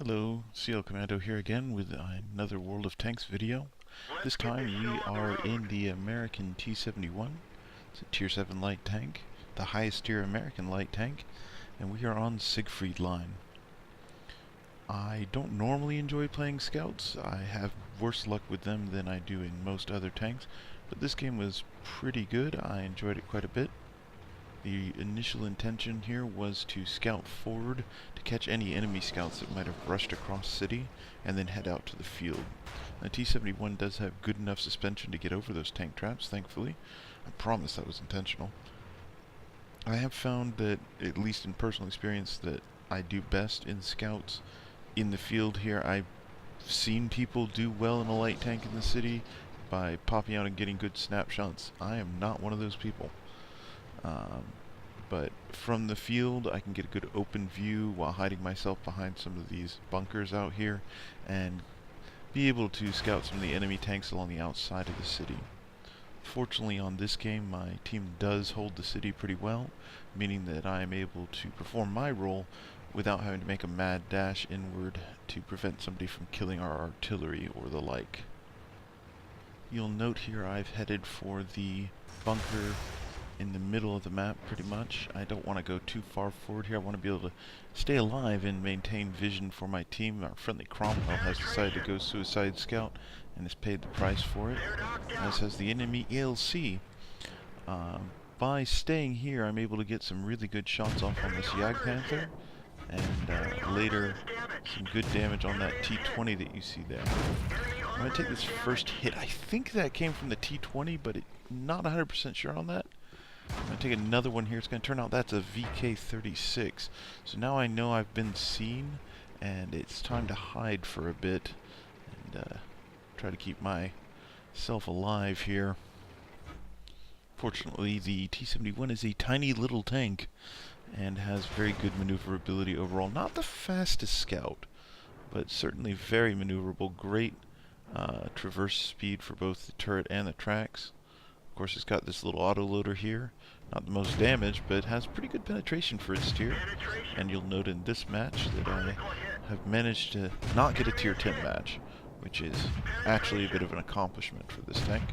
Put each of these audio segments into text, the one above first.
Hello, CL Commando here again with another World of Tanks video. This time we are in the American T71. It's a Tier 7 light tank, the highest tier American light tank, and we are on Siegfried line. I don't normally enjoy playing scouts. I have worse luck with them than I do in most other tanks, but this game was pretty good. I enjoyed it quite a bit. The initial intention here was to scout forward to catch any enemy scouts that might have rushed across city and then head out to the field. The T71 does have good enough suspension to get over those tank traps, thankfully. I promise that was intentional. I have found that, at least in personal experience, that I do best in scouts in the field here. I've seen people do well in a light tank in the city by popping out and getting good snapshots. I am not one of those people. But from the field I can get a good open view while hiding myself behind some of these bunkers out here and be able to scout some of the enemy tanks along the outside of the city. Fortunately on this game my team does hold the city pretty well, meaning that I am able to perform my role without having to make a mad dash inward to prevent somebody from killing our artillery or the like. You'll note here I've headed for the bunker in the middle of the map pretty much. I don't want to go too far forward here. I want to be able to stay alive and maintain vision for my team. Our friendly Cromwell has decided to go suicide scout and has paid the price for it, as has the enemy ELC. By staying here I'm able to get some really good shots off on this Jagdpanther and later some good damage on that T20 that you see there. I'm going to take this first hit. I think that came from the T20, but not 100% sure on that. I'm going to take another one here. It's going to turn out that's a VK36. So now I know I've been seen, and it's time to hide for a bit and try to keep myself alive here. Fortunately, the T71 is a tiny little tank and has very good maneuverability overall. Not the fastest scout, but certainly very maneuverable. Great traverse speed for both the turret and the tracks. Of course, it's got this little autoloader here. Not the most damage, but has pretty good penetration for its tier. And you'll note in this match that I have managed to not get a tier 10 match, which is actually a bit of an accomplishment for this tank.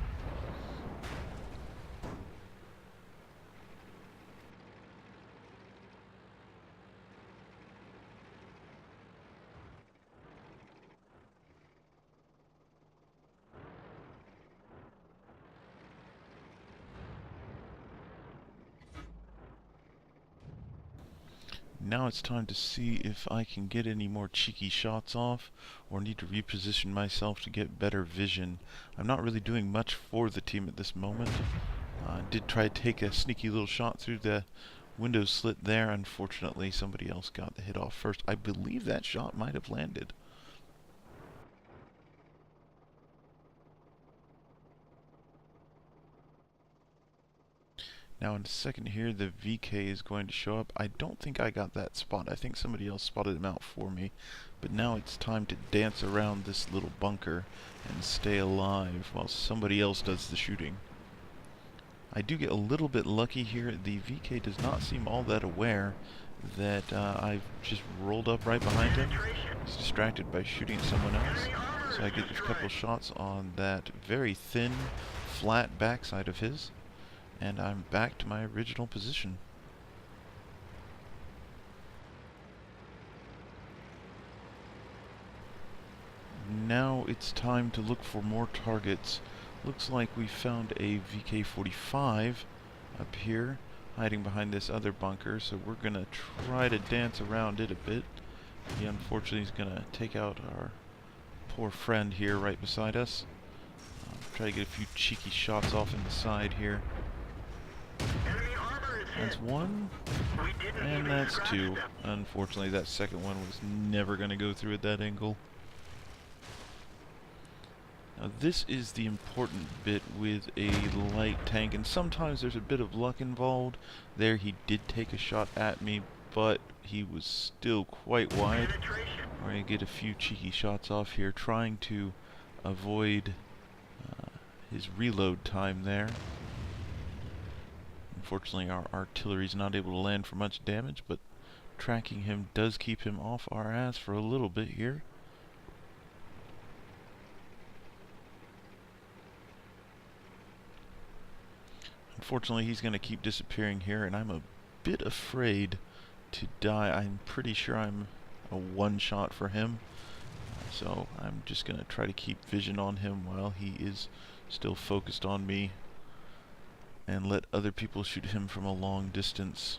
Now it's time to see if I can get any more cheeky shots off or need to reposition myself to get better vision. I'm not really doing much for the team at this moment. I did try to take a sneaky little shot through the window slit there. Unfortunately, somebody else got the hit off first. I believe that shot might have landed. Now in a second here, the VK is going to show up. I don't think I got that spot. I think somebody else spotted him out for me. But now it's time to dance around this little bunker and stay alive while somebody else does the shooting. I do get a little bit lucky here. The VK does not seem all that aware that I've just rolled up right behind him. He's distracted by shooting at someone else. So I get a couple shots on that very thin, flat backside of his. And I'm back to my original position. Now it's time to look for more targets. Looks like we found a VK45 up here, hiding behind this other bunker, so we're gonna try to dance around it a bit. He unfortunately is gonna take out our poor friend here right beside us. Try to get a few cheeky shots off in the side here. That's one, and that's two. Unfortunately, that second one was never going to go through at that angle. Now this is the important bit with a light tank, and sometimes there's a bit of luck involved. There he did take a shot at me, but he was still quite wide. We're going to get a few cheeky shots off here, trying to avoid his reload time there. Unfortunately, our artillery is not able to land for much damage, but tracking him does keep him off our ass for a little bit here. Unfortunately, he's going to keep disappearing here, and I'm a bit afraid to die. I'm pretty sure I'm a one-shot for him, so I'm just going to try to keep vision on him while he is still focused on me, and let other people shoot him from a long distance.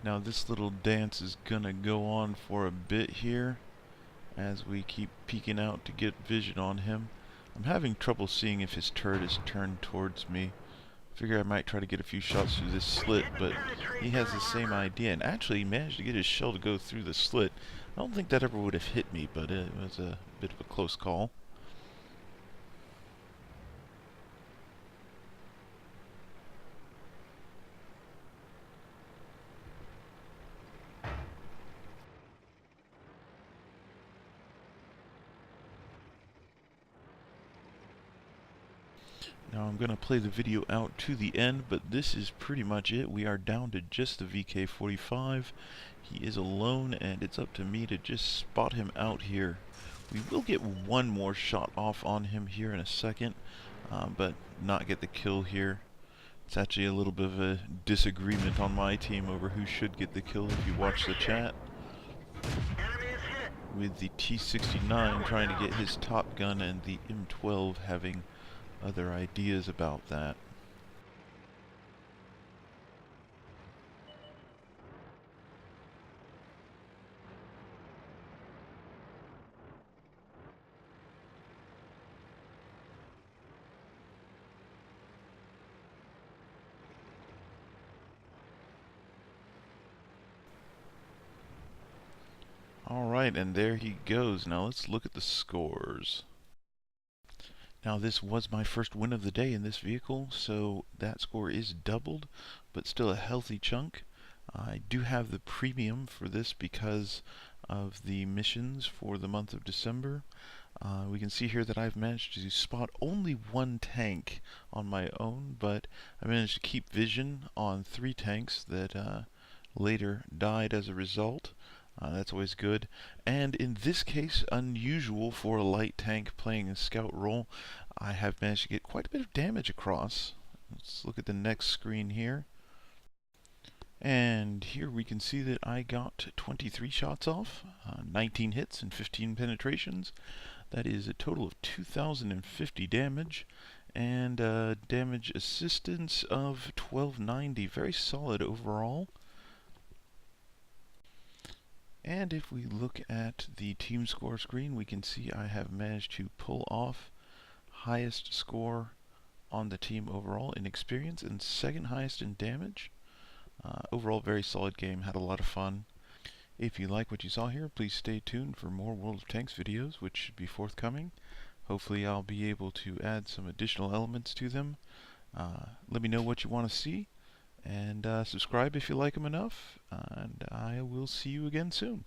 Now this little dance is going to go on for a bit here, as we keep peeking out to get vision on him. I'm having trouble seeing if his turret is turned towards me. Figure I might try to get a few shots through this slit, but he has the same idea, and actually he managed to get his shell to go through the slit. I don't think that ever would have hit me, but it was a bit of a close call. Now I'm going to play the video out to the end, but this is pretty much it. We are down to just the VK-45. He is alone, and it's up to me to just spot him out here. We will get one more shot off on him here in a second, but not get the kill here. It's actually a little bit of a disagreement on my team over who should get the kill if you watch the chat. With the T69 trying to get his top gun and the M12 having other ideas about that. Alright, and there he goes. Now let's look at the scores. Now this was my first win of the day in this vehicle, so that score is doubled, but still a healthy chunk. I do have the premium for this because of the missions for the month of December. We can see here that I've managed to spot only one tank on my own, but I managed to keep vision on 3 tanks that later died as a result. That's always good. And in this case, unusual for a light tank playing a scout role, I have managed to get quite a bit of damage across. Let's look at the next screen here. And here we can see that I got 23 shots off, 19 hits and 15 penetrations. That is a total of 2,050 damage, and damage assistance of 1290. Very solid overall. And if we look at the team score screen, we can see I have managed to pull off highest score on the team overall in experience and second highest in damage. Overall, very solid game. Had a lot of fun. If you like what you saw here, please stay tuned for more World of Tanks videos, which should be forthcoming. Hopefully I'll be able to add some additional elements to them. Let me know what you want to see, and subscribe if you like them enough, and I will see you again soon.